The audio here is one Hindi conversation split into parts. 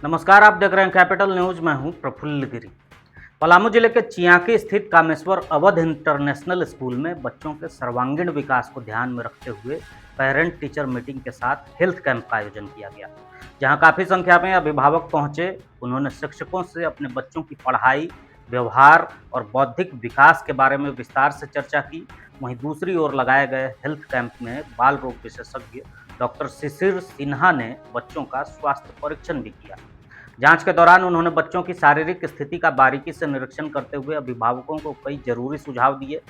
नमस्कार, आप देख रहे हैं कैपिटल न्यूज। मैं हूं प्रफुल्ल गिरी। पलामू जिले के चियाकी स्थित कामेश्वर अवध इंटरनेशनल स्कूल में बच्चों के सर्वांगीण विकास को ध्यान में रखते हुए पेरेंट टीचर मीटिंग के साथ हेल्थ कैंप का आयोजन किया गया, जहां काफी संख्या में अभिभावक पहुंचे। उन्होंने शिक्षकों से अपने बच्चों की पढ़ाई, व्यवहार और बौद्धिक विकास के बारे में विस्तार से चर्चा की। वहीं दूसरी ओर लगाए गए हेल्थ कैंप में बाल रोग विशेषज्ञ डॉक्टर शिशिर सिन्हा ने बच्चों का स्वास्थ्य परीक्षण भी किया। जांच के दौरान उन्होंने बच्चों की शारीरिक स्थिति का बारीकी से निरीक्षण करते हुए अभिभावकों को कई जरूरी सुझाव दिए।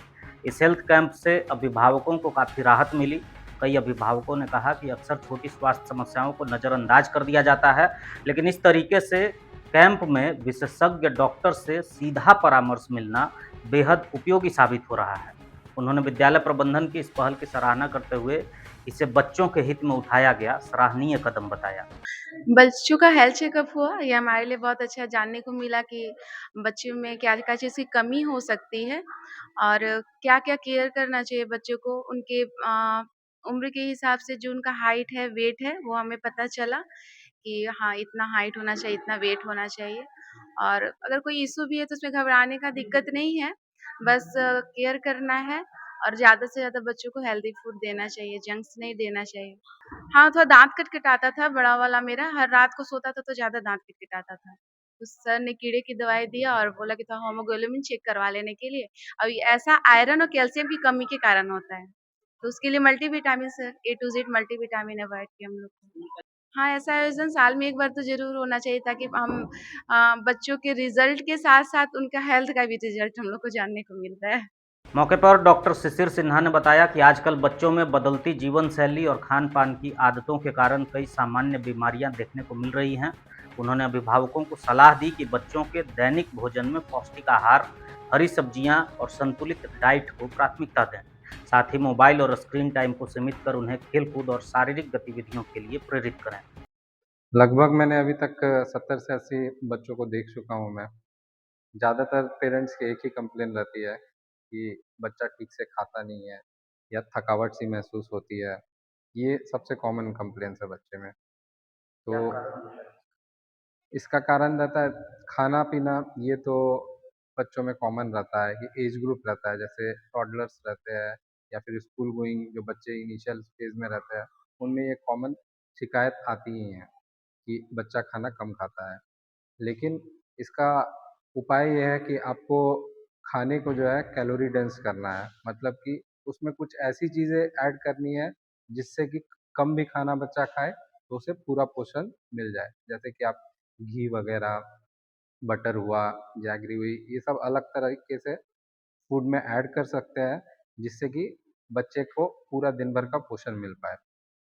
इस हेल्थ कैंप से अभिभावकों को काफ़ी राहत मिली। कई अभिभावकों ने कहा कि अक्सर छोटी स्वास्थ्य समस्याओं को नज़रअंदाज कर दिया जाता है, लेकिन इस तरीके से कैंप में विशेषज्ञ डॉक्टर से सीधा परामर्श मिलना बेहद उपयोगी साबित हो रहा है। उन्होंने विद्यालय प्रबंधन की इस पहल की सराहना करते हुए इसे बच्चों के हित में उठाया गया सराहनीय कदम बताया। बच्चों का हेल्थ चेकअप हुआ, ये हमारे लिए बहुत अच्छा जानने को मिला कि बच्चों में क्या-क्या चीज़ की कमी हो सकती है और क्या-क्या केयर करना चाहिए बच्चों को। उनके उम्र के हिसाब से जो उनका हाइट है, वेट है, वो हमें पता चला कि हाँ, इतना हाइट होना चाहिए, इतना वेट होना चाहिए। और अगर कोई इश्यू भी है तो उसमें घबराने का दिक्कत नहीं है, बस केयर करना है और ज़्यादा से ज़्यादा बच्चों को हेल्दी फूड देना चाहिए, जंक्स नहीं देना चाहिए। हाँ, थोड़ा दाँत खटखटाता था बड़ा वाला मेरा, हर रात को सोता था तो ज़्यादा दाँत खटखटाता था। तो सर ने कीड़े की दवाई दिया और बोला कि थोड़ा हीमोग्लोबिन चेक करवा लेने के लिए। अब ये ऐसा आयरन और कैल्शियम की कमी के कारण होता है। तो उसके लिए multivitamin sir, A to Z multivitamin avoid किया हम लोग को। हाँ, ऐसा आयोजन साल में 1 बार तो ज़रूर होना चाहिए ताकि हम बच्चों के रिज़ल्ट के साथ-साथ उनका हेल्थ का भी रिज़ल्ट हम लोग को जानने को मिलता है। मौके पर डॉक्टर शिशिर सिन्हा ने बताया कि आजकल बच्चों में बदलती जीवन शैली और खान पान की आदतों के कारण कई सामान्य बीमारियां देखने को मिल रही हैं। उन्होंने अभिभावकों को सलाह दी कि बच्चों के दैनिक भोजन में पौष्टिक आहार, हरी सब्जियां और संतुलित डाइट को प्राथमिकता दें। साथ ही मोबाइल और स्क्रीन टाइम को सीमित कर उन्हें खेलकूद और शारीरिक गतिविधियों के लिए प्रेरित करें। लगभग मैंने अभी तक 70 से 80 बच्चों को देख चुका हूँ मैं। ज़्यादातर पेरेंट्स की एक ही कंप्लेन रहती है कि बच्चा ठीक से खाता नहीं है या थकावट सी महसूस होती है। ये सबसे कॉमन कंप्लेंस है बच्चे में। तो इसका कारण रहता है खाना-पीना, ये तो बच्चों में कॉमन रहता है कि एज ग्रुप रहता है, जैसे टॉडलर्स रहते हैं या फिर स्कूल गोइंग जो बच्चे इनिशियल फेज़ में रहते हैं, उनमें ये कॉमन शिकायत आती ही है कि बच्चा खाना कम खाता है। लेकिन इसका उपाय ये है कि आपको खाने को जो है कैलोरी डेंस करना है। मतलब कि उसमें कुछ ऐसी चीज़ें ऐड करनी है जिससे कि कम भी खाना बच्चा खाए तो उसे पूरा पोषण मिल जाए। जैसे कि आप घी वग़ैरह, बटर हुआ, जैगरी हुई, ये सब अलग तरीके से फूड में ऐड कर सकते हैं जिससे कि बच्चे को पूरा दिन भर का पोषण मिल पाए।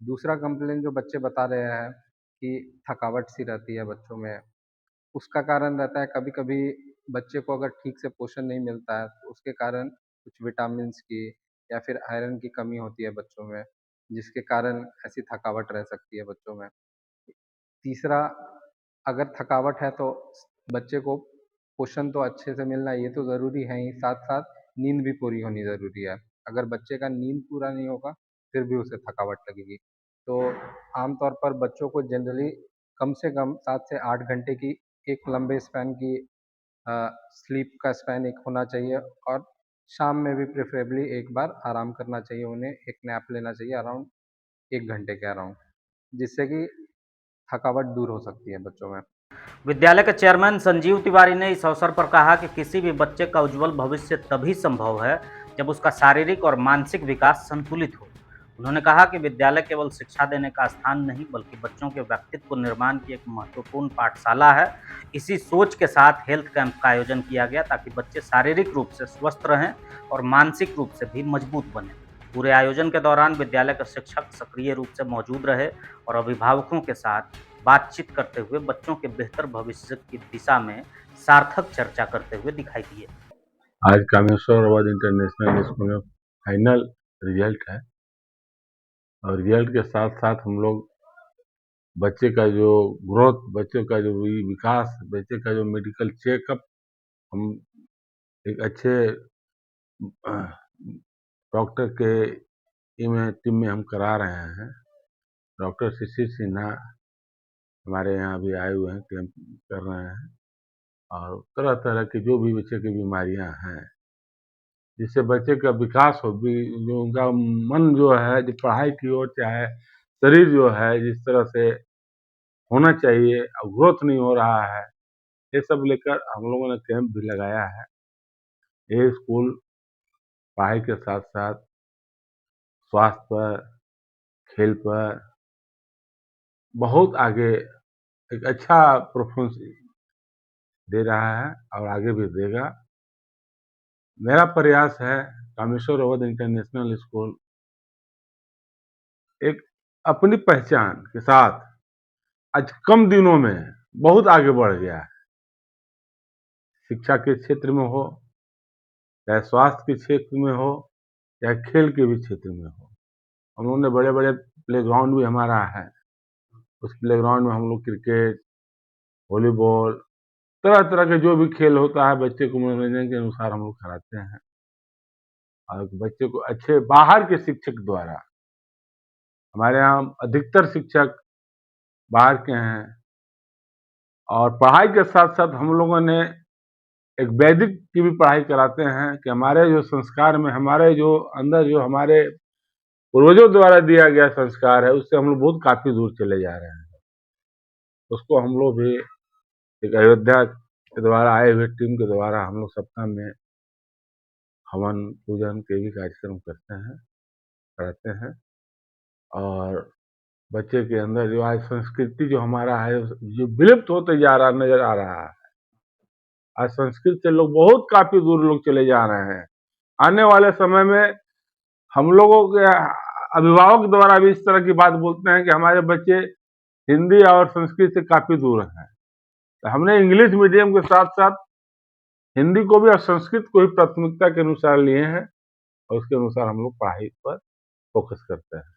दूसरा कंप्लेन जो बच्चे बता रहे हैं कि थकावट सी रहती है बच्चों में, उसका कारण रहता है कभी-कभी बच्चे को अगर ठीक से पोषण नहीं मिलता है तो उसके कारण कुछ विटामिन्स की या फिर आयरन की कमी होती है बच्चों में, जिसके कारण ऐसी थकावट रह सकती है बच्चों में। तीसरा, अगर थकावट है तो बच्चे को पोषण तो अच्छे से मिलना ये तो ज़रूरी है ही, साथ-साथ नींद भी पूरी होनी ज़रूरी है। अगर बच्चे का नींद पूरा नहीं होगा, फिर भी उसे थकावट लगेगी। तो आम तौर पर बच्चों को जनरली कम से कम 7 से 8 घंटे की एक लंबे स्पैन की स्लीप का स्पैन एक होना चाहिए और शाम में भी प्रेफ़रेबली एक बार आराम करना चाहिए उन्हें, एक नैप लेना चाहिए अराउंड 1 घंटे के अराउंड, जिससे कि थकावट दूर हो सकती है बच्चों में। विद्यालय के चेयरमैन संजीव तिवारी ने इस अवसर पर कहा कि किसी भी बच्चे का उज्जवल भविष्य तभी संभव है जब उसका शारीरिक और मानसिक विकास संतुलित हो। उन्होंने कहा कि विद्यालय केवल शिक्षा देने का स्थान नहीं बल्कि बच्चों के व्यक्तित्व निर्माण की एक महत्वपूर्ण पाठशाला है। इसी सोच के साथ हेल्थ कैंप का आयोजन किया गया ताकि बच्चे शारीरिक रूप से स्वस्थ रहें और मानसिक रूप से भी मजबूत बने। पूरे आयोजन के दौरान विद्यालय के शिक्षक सक्रिय रूप से मौजूद रहे और अभिभावकों के साथ बातचीत करते हुए बच्चों के बेहतर भविष्य की दिशा में सार्थक चर्चा करते हुए दिखाई दिए। आज कामेश्वर अवध इंटरनेशनल स्कूल में फाइनल रिजल्ट है और रिजल्ट के साथ साथ हम लोग बच्चे का जो ग्रोथ, बच्चे का जो विकास, बच्चे का जो मेडिकल चेकअप हम एक अच्छे डॉक्टर के टीम में हम करा रहे हैं। डॉक्टर शिशिर सिन्हा हमारे यहाँ भी आए हुए हैं, कैंप कर रहे हैं। और तरह तरह की जो भी बच्चे की बीमारियां हैं, जिससे बच्चे का विकास हो भी, जो उनका मन जो है जो पढ़ाई की ओर चाहे, शरीर जो है जिस तरह से होना चाहिए और ग्रोथ नहीं हो रहा है, ये सब लेकर हम लोगों ने कैंप भी लगाया है। ये स्कूल पढ़ाई के साथ साथ स्वास्थ्य पर, खेल पर बहुत आगे एक अच्छा परफॉर्मेंस दे रहा है और आगे भी देगा। मेरा प्रयास है कामेश्वर अवध इंटरनेशनल स्कूल एक अपनी पहचान के साथ आज कम दिनों में बहुत आगे बढ़ गया है। शिक्षा के क्षेत्र में हो, चाहे स्वास्थ्य के क्षेत्र में हो, चाहे खेल के भी क्षेत्र में हो। हम लोगों ने बड़े बड़े प्लेग्राउंड भी हमारा है। उस प्लेग्राउंड में हम लोग क्रिकेट, वॉलीबॉल, तरह तरह के जो भी खेल होता है बच्चे को मनोरंजन के अनुसार हम लोग कराते हैं। और बच्चे को अच्छे बाहर के शिक्षक द्वारा, हमारे यहाँ अधिकतर शिक्षक बाहर के हैं। और पढ़ाई के साथ साथ हम लोगों ने एक वैदिक की भी पढ़ाई कराते हैं कि हमारे जो संस्कार में, हमारे जो अंदर जो हमारे पूर्वजों द्वारा दिया गया संस्कार है, उससे हम लोग बहुत काफी दूर चले जा रहे हैं। उसको हम लोग भी एक अयोध्या के द्वारा आए हुए टीम के द्वारा हम लोग सप्ताह में हवन पूजन के भी कार्यक्रम करते हैं, कराते हैं। और बच्चे के अंदर जो आज संस्कृति जो हमारा है, जो विलुप्त होते जा रहा नजर आ रहा है। आज संस्कृत से लोग बहुत काफी दूर लोग चले जा रहे हैं। आने वाले समय में हम लोगों के अभिभावक द्वारा भी इस तरह की बात बोलते हैं कि हमारे बच्चे हिंदी और संस्कृत से काफी दूर हैं। तो हमने इंग्लिश मीडियम के साथ साथ हिंदी को भी और संस्कृत को भी प्राथमिकता के अनुसार लिए हैं और उसके अनुसार हम लोग पढ़ाई पर फोकस करते हैं।